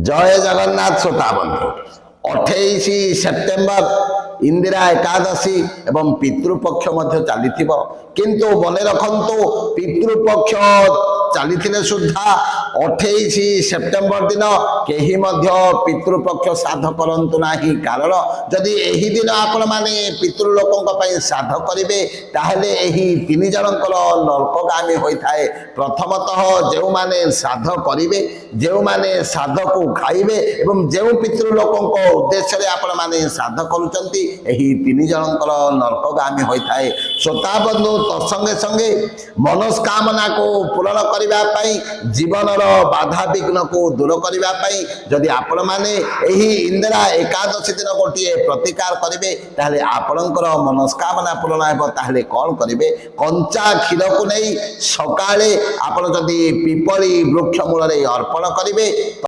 ଜୟ ଜଗନ୍ନାଥ ଶ୍ରୋତା ବନ୍ଧୁ। 28 ସେପ୍ଟେମ୍ବର ଇନ୍ଦିରା ଏକାଦଶୀ ଏବଂ ପିତୃପକ୍ଷ ମଧ୍ୟ ଚାଲିଥିବ, କିନ୍ତୁ ମନେ ରଖନ୍ତୁ ପିତୃପକ୍ଷ ଚାଲିଥିଲେ ସୁଦ୍ଧା 28 ସେପ୍ଟେମ୍ବର ଦିନ କେହି ମଧ୍ୟ ପିତୃପକ୍ଷ ଶ୍ରାଦ୍ଧ କରନ୍ତୁ ନାହିଁ। କାରଣ ଯଦି ଏହି ଦିନ ଆପଣମାନେ ପିତୃଲୋକଙ୍କ ପାଇଁ ଶ୍ରାଦ୍ଧ କରିବେ ତାହେଲେ ଏହି ତିନି ଜଣଙ୍କର ନରକଗାମୀ ହୋଇଥାଏ। ପ୍ରଥମତଃ ଯେଉଁମାନେ ଶ୍ରାଦ୍ଧ କରିବେ, ଯେଉଁମାନେ ଶ୍ରାଦ୍ଧକୁ ଖାଇବେ ଏବଂ ଯେଉଁ ପିତୃଲୋକଙ୍କ ଉଦ୍ଦେଶ୍ୟରେ ଆପଣମାନେ ଶ୍ରାଦ୍ଧ କରୁଛନ୍ତି ଏହି ତିନି ଜଣଙ୍କର ନରକଗାମୀ ହୋଇଥାଏ। ଶ୍ରୋତା ବନ୍ଧୁ, ତତ୍ସଙ୍ଗେ ସଙ୍ଗେ ମନସ୍କାମନାକୁ ପୂରଣ କରିବା ପାଇଁ, ଜୀବନର ବାଧାବିଘ୍ନକୁ ଦୂର କରିବା ପାଇଁ ଯଦି ଆପଣମାନେ ଏହି ଇନ୍ଦିରା ଏକାଦଶୀ ଦିନ ଗୋଟିଏ ପ୍ରତିକାର କରିବେ ତାହେଲେ ଆପଣଙ୍କର ମନସ୍କାମନା ପୂରଣ ହେବ। ତାହେଲେ କ'ଣ କରିବେ? କଞ୍ଚା କ୍ଷୀରକୁ ନେଇ ସକାଳେ ଆପଣ ଯଦି ପିପଳି ବୃକ୍ଷ ମୂଳରେ ଅର୍ପଣ କରିବେ